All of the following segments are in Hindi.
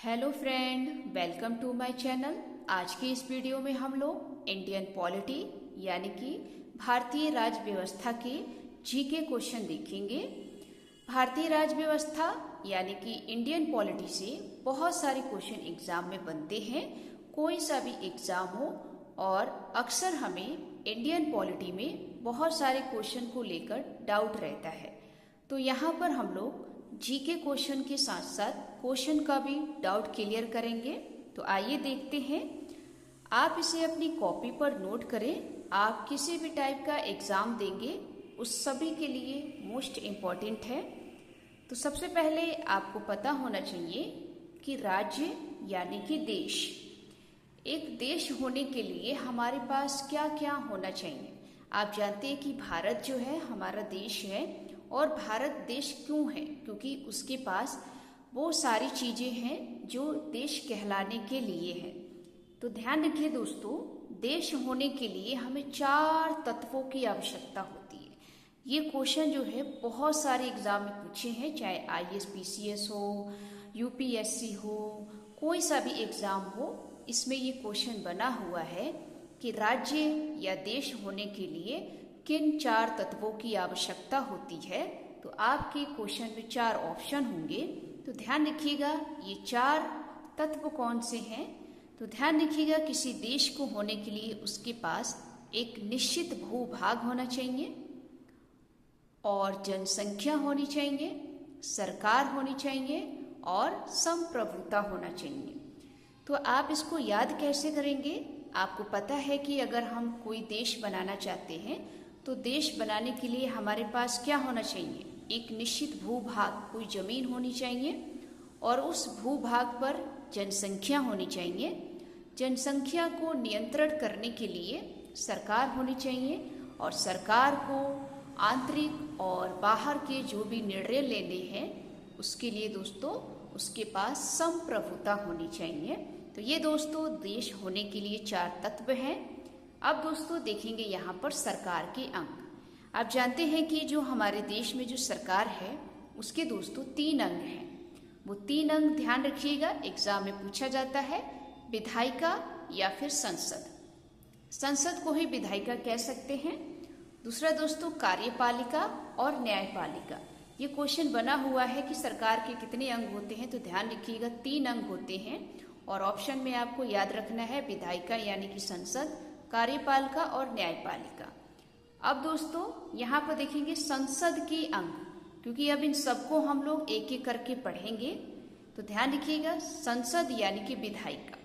Hello friend, welcome to my channel. आज की इस वीडियो में हम लोग इंडियन पॉलिटी यानी कि भारतीय राज्य व्यवस्था के जीके क्वेश्चन देखेंगे। भारतीय राज्य व्यवस्था यानी कि इंडियन पॉलिटी से बहुत सारे क्वेश्चन एग्जाम में बनते हैं, कोई सा भी एग्जाम हो, और अक्सर हमें इंडियन पॉलिटी में बहुत सारे क्वेश्चन को लेकर डाउट रहता है। तो यहाँ पर हम लोग जीके क्वेश्चन के साथ साथ क्वेश्चन का भी डाउट क्लियर करेंगे। तो आइए देखते हैं। आप इसे अपनी कॉपी पर नोट करें। आप किसी भी टाइप का एग्जाम देंगे उस सभी के लिए मोस्ट इम्पॉर्टेंट है। तो सबसे पहले आपको पता होना चाहिए कि राज्य यानी कि देश, एक देश होने के लिए हमारे पास क्या क्या होना चाहिए। आप जानते हैं कि भारत जो है हमारा देश है, और भारत देश क्यों है? क्योंकि उसके पास वो सारी चीजें हैं जो देश कहलाने के लिए है। तो ध्यान रखिए दोस्तों, देश होने के लिए हमें 4 तत्वों की आवश्यकता होती है। ये क्वेश्चन जो है बहुत सारे एग्जाम में पूछे हैं, चाहे आईएएस पीसीएस हो, यूपीएससी हो, कोई सा भी एग्जाम हो, इसमें ये क्वेश्चन बना हुआ है कि राज्य या देश होने के लिए किन 4 तत्वों की आवश्यकता होती है। तो आपके क्वेश्चन में 4 ऑप्शन होंगे। तो ध्यान रखिएगा ये 4 तत्व कौन से हैं। तो ध्यान रखिएगा, किसी देश को होने के लिए उसके पास एक निश्चित भूभाग होना चाहिए, और जनसंख्या होनी चाहिए, सरकार होनी चाहिए, और संप्रभुता होना चाहिए। तो आप इसको याद कैसे करेंगे? आपको पता है कि अगर हम कोई देश बनाना चाहते हैं तो देश बनाने के लिए हमारे पास क्या होना चाहिए? एक निश्चित भूभाग, कोई जमीन होनी चाहिए, और उस भूभाग पर जनसंख्या होनी चाहिए। जनसंख्या को नियंत्रण करने के लिए सरकार होनी चाहिए, और सरकार को आंतरिक और बाहर के जो भी निर्णय लेने हैं उसके लिए दोस्तों उसके पास संप्रभुता होनी चाहिए। तो ये दोस्तों देश होने के लिए 4 तत्व हैं। अब दोस्तों देखेंगे यहाँ पर सरकार के अंग। आप जानते हैं कि जो हमारे देश में जो सरकार है उसके दोस्तों 3 अंग हैं। वो 3 अंग ध्यान रखिएगा, एग्जाम में पूछा जाता है। विधायिका या फिर संसद, संसद को ही विधायिका कह सकते हैं। दूसरा दोस्तों कार्यपालिका और न्यायपालिका। ये क्वेश्चन बना हुआ है कि सरकार के कितने अंग होते हैं। तो ध्यान रखिएगा 3 अंग होते हैं, और ऑप्शन में आपको याद रखना है विधायिका यानी कि संसद, कार्यपालिका और न्यायपालिका। अब दोस्तों यहाँ पर देखेंगे संसद के अंग, क्योंकि अब इन सबको हम लोग एक एक करके पढ़ेंगे। तो ध्यान रखिएगा संसद यानी कि विधायिका,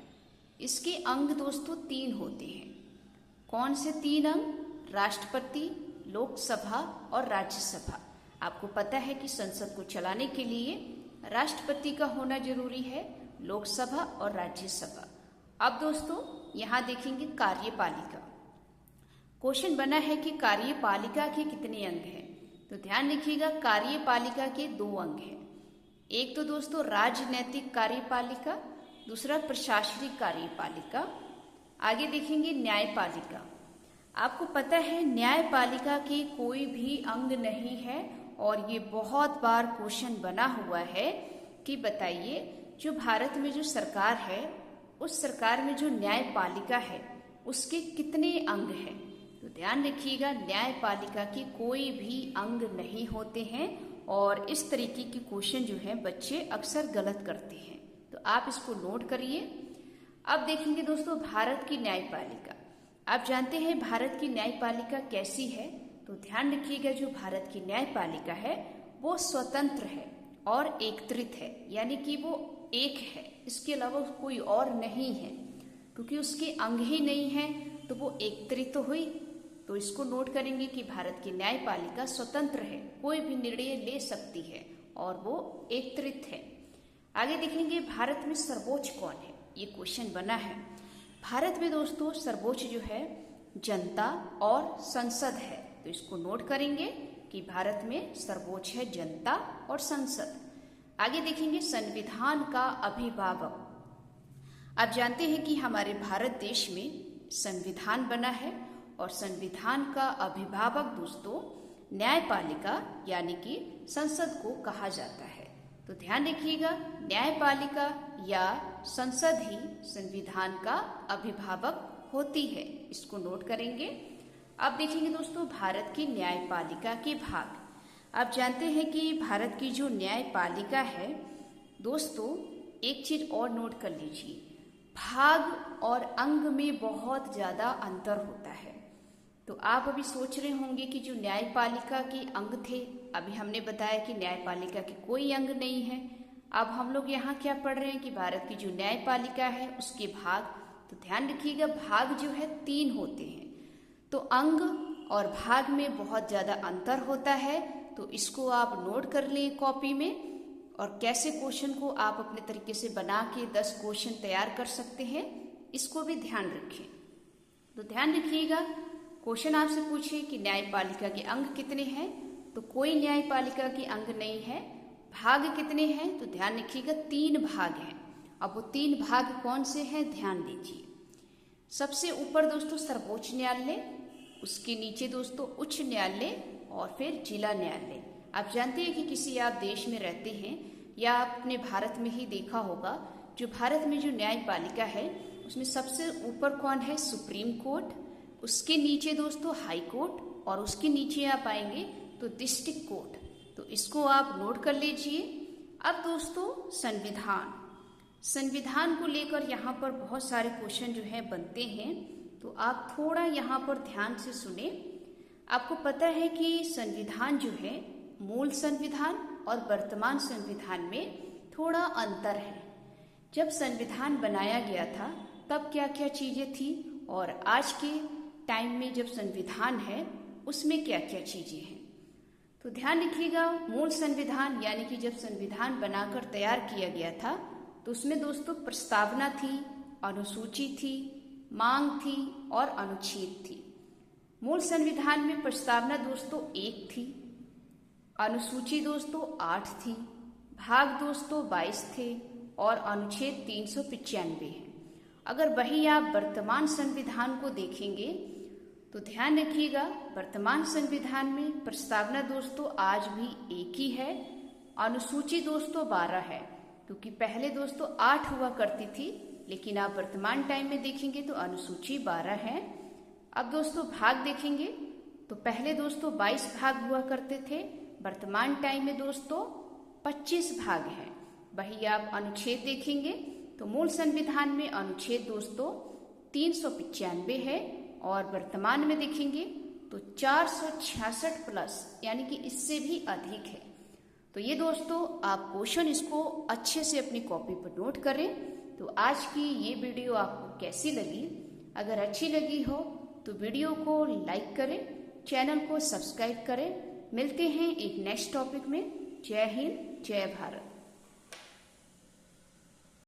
इसके अंग दोस्तों 3 होते हैं। कौन से 3 अंग? राष्ट्रपति, लोकसभा और राज्यसभा। आपको पता है कि संसद को चलाने के लिए राष्ट्रपति का होना जरूरी है, लोकसभा और राज्यसभा। अब दोस्तों यहाँ देखेंगे कार्यपालिका। क्वेश्चन बना है कि कार्यपालिका के कितने अंग हैं। तो ध्यान रखिएगा कार्यपालिका के 2 अंग हैं। एक तो दोस्तों राजनैतिक कार्यपालिका, दूसरा प्रशासनिक कार्यपालिका। आगे देखेंगे न्यायपालिका। आपको पता है न्यायपालिका के कोई भी अंग नहीं है, और ये बहुत बार क्वेश्चन बना हुआ है कि बताइए जो भारत में जो सरकार है उस सरकार में जो न्यायपालिका है उसके कितने अंग हैं। तो ध्यान रखिएगा न्यायपालिका के कोई भी अंग नहीं होते हैं, और इस तरीके के क्वेश्चन जो है बच्चे अक्सर गलत करते हैं। तो आप इसको नोट करिए। अब देखेंगे दोस्तों भारत की न्यायपालिका। आप जानते हैं भारत की न्यायपालिका कैसी है। तो ध्यान रखिएगा जो भारत की न्यायपालिका है वो स्वतंत्र है और एकत्रित है, यानी कि वो एक है, इसके अलावा कोई और नहीं है। क्योंकि उसके अंग ही नहीं है तो वो एकत्रित तो हुई। तो इसको नोट करेंगे कि भारत की न्यायपालिका स्वतंत्र है, कोई भी निर्णय ले सकती है, और वो एकत्रित है। आगे देखेंगे भारत में सर्वोच्च कौन है। ये क्वेश्चन बना है। भारत में दोस्तों सर्वोच्च जो है जनता और संसद है। तो इसको नोट करेंगे कि भारत में सर्वोच्च है जनता और संसद। आगे देखेंगे संविधान का अभिभावक। आप जानते हैं कि हमारे भारत देश में संविधान बना है, और संविधान का अभिभावक दोस्तों न्यायपालिका यानी कि संसद को कहा जाता है। तो ध्यान रखिएगा, न्यायपालिका या संसद ही संविधान का अभिभावक होती है, इसको नोट करेंगे। अब देखेंगे दोस्तों भारत की न्यायपालिका के भाग। आप जानते हैं कि भारत की जो न्यायपालिका है दोस्तों, एक चीज और नोट कर लीजिए, भाग और अंग में बहुत ज्यादा अंतर होता है। तो आप अभी सोच रहे होंगे कि जो न्यायपालिका के अंग थे, अभी हमने बताया कि न्यायपालिका के कोई अंग नहीं है। अब हम लोग यहाँ क्या पढ़ रहे हैं कि भारत की जो न्यायपालिका है उसके भाग। तो ध्यान रखिएगा, भाग जो है 3 होते हैं, तो अंग और भाग में बहुत ज्यादा अंतर होता है। तो इसको आप नोट कर लें कॉपी में, और कैसे क्वेश्चन को आप अपने तरीके से बना के 10 क्वेश्चन तैयार कर सकते हैं, इसको भी ध्यान रखें। तो ध्यान रखिएगा, क्वेश्चन आपसे पूछे कि न्यायपालिका के अंग कितने हैं, तो कोई न्यायपालिका के अंग नहीं है। भाग कितने हैं, तो ध्यान रखिएगा 3 भाग हैं। अब वो 3 भाग कौन से हैं, ध्यान दीजिए। सबसे ऊपर दोस्तों सर्वोच्च न्यायालय, उसके नीचे दोस्तों उच्च न्यायालय और फिर जिला न्यायालय। आप जानते हैं कि किसी आप देश में रहते हैं या आपने भारत में ही देखा होगा, जो भारत में जो न्यायपालिका है उसमें सबसे ऊपर कौन है, सुप्रीम कोर्ट, उसके नीचे दोस्तों हाई कोर्ट, और उसके नीचे आप आएंगे तो डिस्ट्रिक्ट कोर्ट। तो इसको आप नोट कर लीजिए। अब दोस्तों संविधान को लेकर यहाँ पर बहुत सारे क्वेश्चन जो है बनते हैं, तो आप थोड़ा यहाँ पर ध्यान से सुने। आपको पता है कि संविधान जो है, मूल संविधान और वर्तमान संविधान में थोड़ा अंतर है। जब संविधान बनाया गया था तब क्या क्या चीजें थी, और आज के टाइम में जब संविधान है उसमें क्या क्या चीजें हैं। तो ध्यान रखिएगा, मूल संविधान यानी कि जब संविधान बनाकर तैयार किया गया था तो उसमें दोस्तों प्रस्तावना थी, अनुसूची थी, मांग थी और अनुच्छेद थी। मूल संविधान में प्रस्तावना दोस्तों 1 थी, अनुसूची दोस्तों 8 थी, भाग दोस्तों 22 थे और अनुच्छेद 395 है। अगर वही आप वर्तमान संविधान को देखेंगे तो ध्यान रखिएगा, वर्तमान संविधान में प्रस्तावना दोस्तों आज भी 1 ही है, अनुसूची दोस्तों 12 है, क्योंकि पहले दोस्तों 8 हुआ करती थी, लेकिन आप वर्तमान टाइम में देखेंगे तो अनुसूची 12 है। अब दोस्तों भाग देखेंगे तो पहले दोस्तों 22 भाग हुआ करते थे, वर्तमान टाइम में दोस्तों 25 भाग हैं। वही आप अनुच्छेद देखेंगे तो मूल संविधान में अनुच्छेद दोस्तों 395 है, और वर्तमान में देखेंगे तो 466 प्लस, यानी कि इससे भी अधिक है। तो ये दोस्तों आप क्वेश्चन इसको अच्छे से अपनी कॉपी पर नोट करें। तो आज की ये वीडियो आपको कैसी लगी? अगर अच्छी लगी हो तो वीडियो को लाइक करें, चैनल को सब्सक्राइब करें। मिलते हैं एक नेक्स्ट टॉपिक में। जय हिंद, जय भारत।